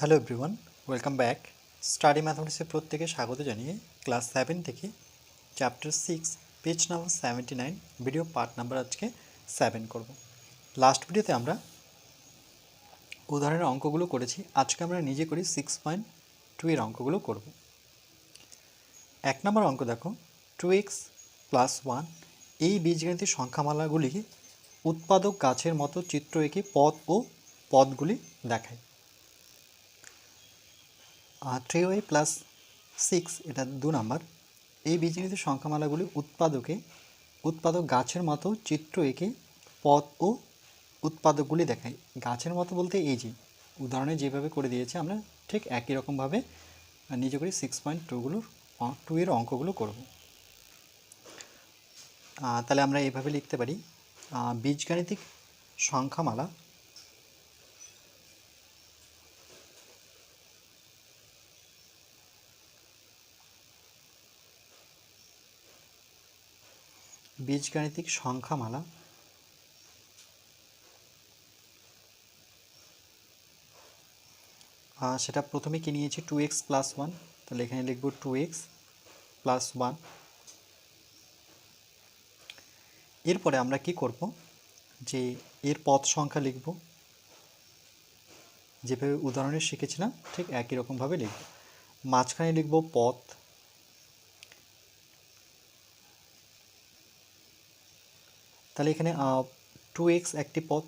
Hello everyone, welcome back. Study ম্যাথমেটিক্সে প্রত্যেকে স্বাগত জানিয়ে ক্লাস 7 থেকে chapter 6 page number 79 video part number আজকে 7 করব। লাস্ট ভিডিওতে আমরা উদাহরণের অঙ্কগুলো করেছি, আজকে আমরা নিজে করি 6.2 এর অঙ্কগুলো করব। 1 নম্বর অঙ্ক দেখো, 2x + 1 এই বীজগণিতের সংখ্যামালাগুলিকে উৎপাদক গাছের মতো চিত্র এঁকে পদ ও পদগুলি দেখায়। 3y + 6 এটা 2 নাম্বার। এই বীজগণিতের সংখ্যামালাগুলি উৎপাদক গাছের মতো চিত্র এঁকে পদ ও উৎপাদকগুলি দেখায়। গাছের মতো বলতে এই যে উদাহরণে যেভাবে করে দিয়েছে আমরা ঠিক একই রকমভাবে নিজে করে 6.2 এর অঙ্কগুলো করব। তাহলে আমরা এইভাবে লিখতে পারি, বীজগাণিতিক সংখ্যামালা সেটা প্রথমে কি নিয়েছি 2x + 1, তাহলে এখানে লিখব 2x + 1। এরপরে আমরা কি করব, যে এর পদ সংখ্যা লিখব, যেভাবে উদাহরণে শিখেছিলাম ঠিক একই রকমভাবে লিখব। মাঝখানে লিখব পদ, তাহলে এখানে 2x একটি পদ,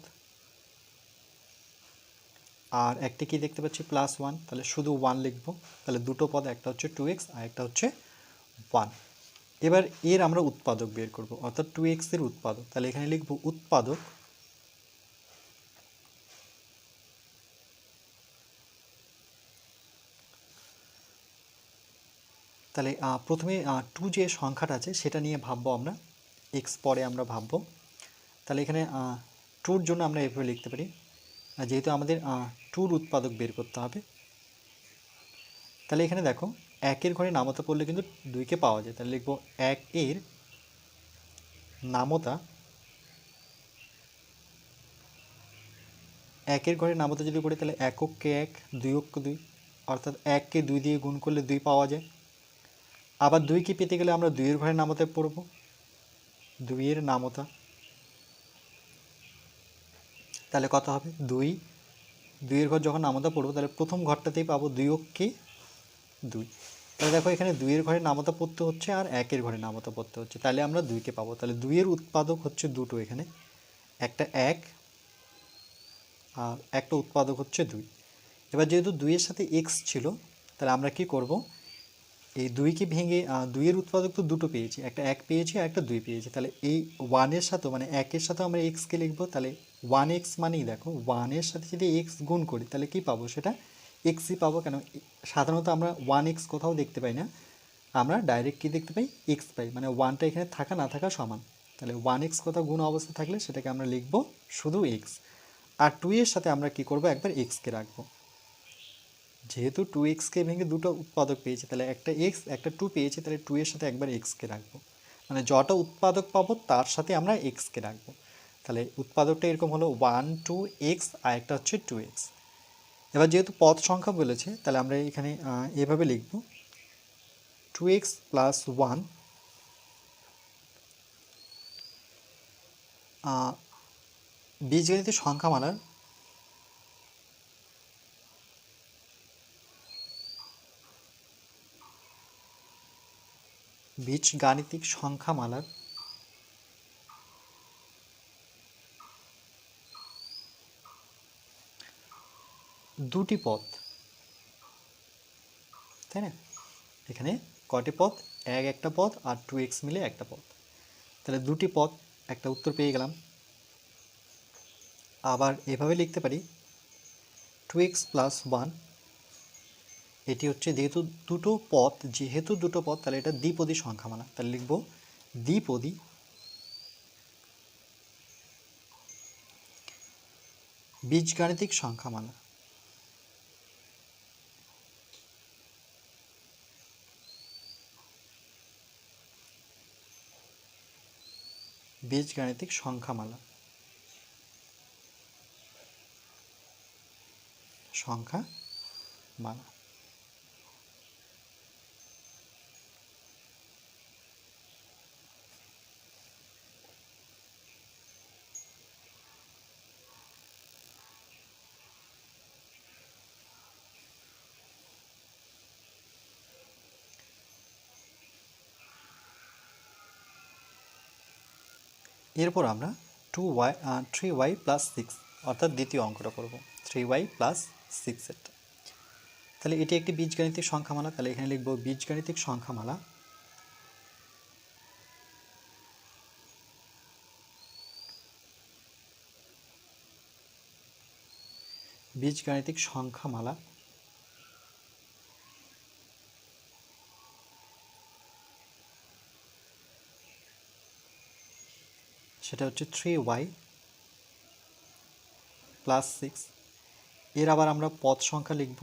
আর একটি কি দেখতে পাচ্ছি +1, তাহলে শুধু 1 লিখব। তাহলে দুটো পদ, একটা হচ্ছে 2x আর একটা হচ্ছে 1। এবার এর আমরা উৎপাদক বের করব, অর্থাৎ 2x এর উৎপাদক, তাহলে এখানে লিখব উৎপাদক। তাহলে প্রথমে 2 যে সংখ্যাটা আছে সেটা নিয়ে ভাববো আমরা, x পরে আমরা ভাববো। তাহলে এখানে 2-র জন্য আমরা এভাবে লিখতে পারি, যেহেতু আমাদের 2-র উৎপাদক বের করতে হবে। তাহলে এখানে দেখো, 1-এর ঘরে নামতা পড়লে কিন্তু 2কে পাওয়া যায়, তাহলে লিখব 1-এর নামতা। 1-এর ঘরে নামতা যদি করি তাহলে এককে 1, 2কে 2, অর্থাৎ 1কে 2 দিয়ে গুণ করলে 2 পাওয়া যায়। আবার 2কে পেতে গেলে আমরা 2-এর ঘরে নামতায় পড়ব, 2-এর নামতা। তাহলে কত হবে 2-এর ঘর যখন নামতা পড়বো তাহলে প্রথম ঘরটাতেই পাবো 2কে 2। তাহলে দেখো এখানে 2-এর ঘরে নামতা পড়তে হচ্ছে আর 1-এর ঘরে নামতা পড়তে হচ্ছে, তাহলে আমরা 2কে পাবো। তাহলে 2-এর উৎপাদক হচ্ছে দুটো, এখানে একটা 1 আর একটা উৎপাদক হচ্ছে 2। এবার যেহেতু 2-এর সাথে x ছিল, তাহলে আমরা কি করব, এই 2কে ভেঙে 2-এর উৎপাদক তো দুটো পেয়েছি, একটা 1 পেয়েছি আর একটা 2 পেয়েছি, তাহলে এই 1-এর সাথে মানে 1-এর সাথে আমরা x-কে লিখবো। তাহলে 1x মানেই দেখো 1-এর সাথে যদি x গুণ করি তাহলে কি পাবো, সেটা x-ই পাবো। কেন, সাধারণত আমরা 1x কোথাও দেখতে পাই না, আমরা ডাইরেক্ট কি দেখতে পাই, x পাই, মানে 1টা এখানে থাকা না থাকা সমান। তাহলে 1x কোথাও গুণ অবস্থা থাকলে সেটাকে আমরা লিখবো শুধু x। আর 2-এর সাথে আমরা কি করব, একবার x-কে রাখবো। যেহেতু 2x-কে ভেঙে দুটো উৎপাদক পেয়েছি, তাহলে একটা x একটা 2 পেয়েছি, তাহলে 2-এর সাথে একবার x-কে রাখবো, মানে যটা উৎপাদক পাবো তার সাথে আমরা x-কে রাখবো। তাহলে উৎপাদকটা এরকম হলো 1 2x আর একটা হচ্ছে 2x। এবার যেহেতু পদ সংখ্যা বলেছে, তাহলে আমরা এখানে এভাবে লিখব 2x + 1 বীজগণিতের সংখ্যামালার দুটি পদ, তাই না? এখানে কটি পদ, একটা পদ আর 2x মিলে একটা পদ, তাহলে দুটি পদ, একটা উত্তর পেয়ে গেলাম। আবার এভাবে লিখতে পারি 2x + 1, এটি হচ্ছে যেহেতু দুটো পদ তাহলে এটা দ্বিপদী সংখ্যামালা, তাহলে লিখব দ্বিপদী বীজগাণিতিক সংখ্যামালা। বীজগাণিতিক সংখ্যামালা মালা। এরপর আমরা 3y প্লাস 6 অর্থাৎ দ্বিতীয় অঙ্কটা করব 3y প্লাস 6 এটা। তাহলে এটি একটি বীজগাণিতিক সংখ্যামালা। তাহলে এখানে লিখব বীজগাণিতিক সংখ্যামালা। বীজগাণিতিক সংখ্যামালা সেটা হচ্ছে 3y প্লাস 6। এর আবার আমরা পদ সংখ্যা লিখব।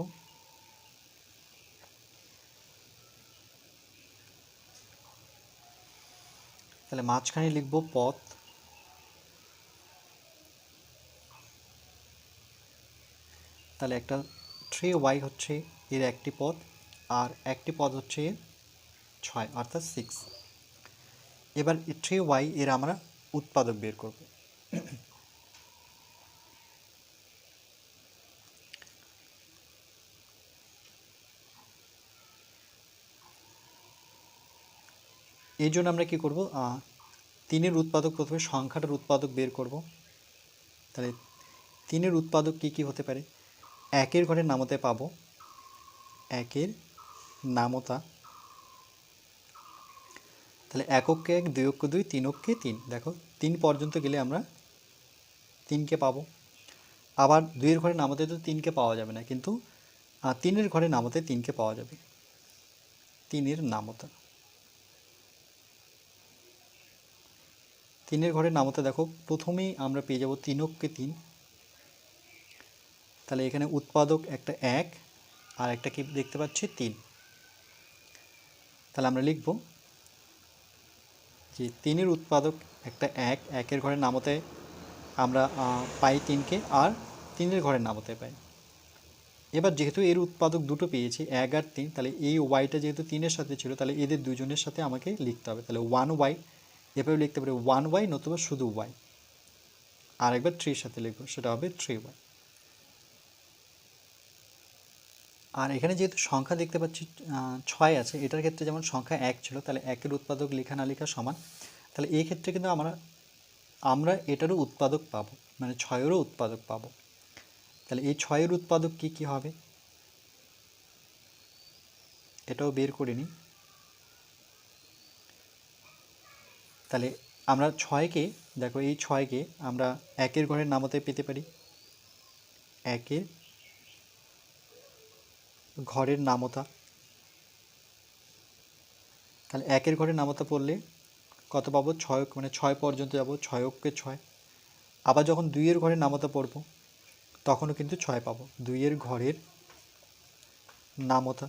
তাহলে মাঝখানে লিখব পদ, তাহলে একটা 3y হচ্ছে এর একটি পদ আর একটি পদ হচ্ছে এর 6 অর্থাৎ 6। এবার 3y এর আমরা উৎপাদক বের করব। এই জন্য আমরা কি করব, 3-এর উৎপাদক, প্রথমে সংখ্যাটার উৎপাদক বের করব। তাহলে 3-এর উৎপাদক কি কি হতে পারে? 1-এর ঘরের নামতে পাবো 1-এর নামতা। তাহলে 1-কে 1, 2-কে 2, 3-কে 3। দেখো 3 পর্যন্ত গেলে আমরা 3কে পাবো। আবার 2-এর ঘরের নামতে তো 3কে পাওয়া যাবে না, কিন্তু 3-এর ঘরের নামতে 3কে পাওয়া যাবে। 3-এর নামতা, 3-এর ঘরের নামতা দেখো প্রথমেই আমরা পেয়ে যাব 3-কে 3। তাহলে এখানে উৎপাদক একটা 1 আর একটা কি দেখতে পাচ্ছি 3। তাহলে আমরা লিখব যে 3-এর উৎপাদক একটা 1, 1-এর ঘরের নামতে আমরা পাই 3কে আর 3-এর ঘরের নামতে পাই। এবার যেহেতু এর উৎপাদক দুটো পেয়েছি 1 আর 3, তাহলে এই ওয়াইটা যেহেতু 3-এর সাথে ছিল, তাহলে এদের দুজনের সাথে আমাকে লিখতে হবে। তাহলে 1y, এভাবে লিখতে পারি 1y নতুবা শুধু y। আর একবার 3-এর সাথে লিখব, সেটা হবে 3y। আর এখানে যেহেতু সংখ্যা দেখতে পাচ্ছি 6 আছে, এটার ক্ষেত্রে যেমন সংখ্যা 1 ছিল, তাহলে 1-এর উৎপাদক লেখা না লেখা সমান। তাহলে এই ক্ষেত্রে কিন্তু আমরা এটারও উৎপাদক পাবো, মানে 6-এরও উৎপাদক পাবো। তাহলে এই 6-এর উৎপাদক কি কি হবে এটাও বের করে নিই। তাহলে আমরা 6কে, দেখো এই 6কে আমরা 1-এর ঘরের নামতে পেতে পারি। 1-এর ঘরের নামতা, তাহলে 1-এর ঘরের নামতা পড়লে কত পাবো? 6, মানে 6 পর্যন্ত যাবো, 6-কে 6। আবার যখন 2-এর ঘরের নামতা পড়ব তখনও কিন্তু 6 পাবো। 2-এর ঘরের নামতা,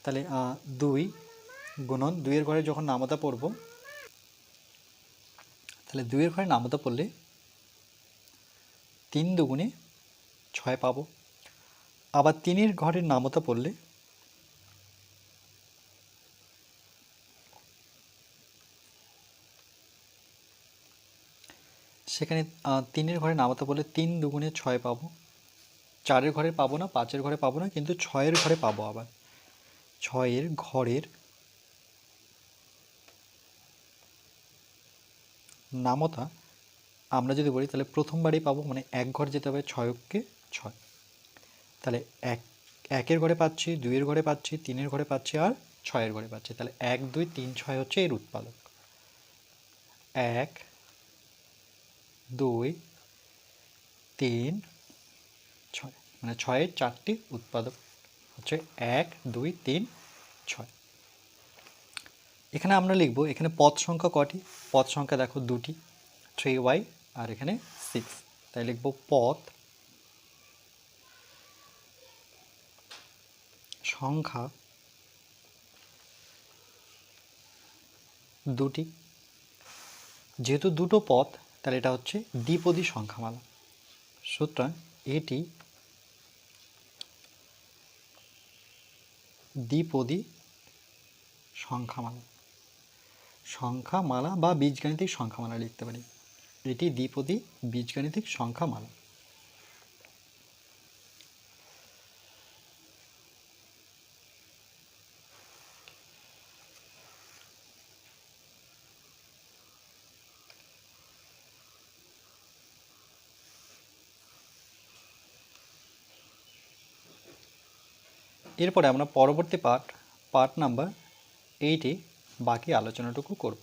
তাহলে 2 গুণন 2-এর ঘরে যখন নামতা পড়ব, তাহলে 2-এর ঘরে নামতা পড়লে 3 দুগুণে 6 পাবো। আবার 3-এর ঘরের নামতা পড়লে সেখানে 3-এর ঘরে নামতা পড়লে 3 দুগুণে 6 পাবো। 4-এর ঘরে পাবো না, 5-এর ঘরে পাবো না, কিন্তু 6-এর ঘরে পাবো। আবার 6-এর ঘরের নামতা আমরা যদি বলি, তাহলে প্রথমবারই পাবো, মানে 1 ঘর যেতে হবে, 6-কে 6। তাহলে 1-এর ঘরে পাচ্ছি, 2-এর ঘরে পাচ্ছি, 3-এর ঘরে পাচ্ছি আর 6-এর ঘরে পাচ্ছি। তাহলে 1, 2, 3, 6 হচ্ছে এর উৎপাদক। 1, 2, 3, 6, মানে 6-এর 4টি উৎপাদক হচ্ছে 1, 2, 3, 6। এখানে আমরা লিখব, এখানে পদ সংখ্যা কটি? পদ সংখ্যা দেখো 2টি, 3y আর এখানে 6। তাই লিখব পদ সংখ্যা 2টি। যেহেতু দুটো পদ, তাহলে এটা হচ্ছে দ্বিপদী সংখ্যামালা। সুতরাং এটি দ্বিপদী সংখ্যামালা। সংখ্যামালা বা বীজগাণিতিক সংখ্যামালা লিখতে পারি। এটি দ্বিপদী বীজগাণিতিক সংখ্যামালা। এরপরে আমরা পরবর্তী পার্ট নাম্বার 8-এ বাকি আলোচনাটুকু করব।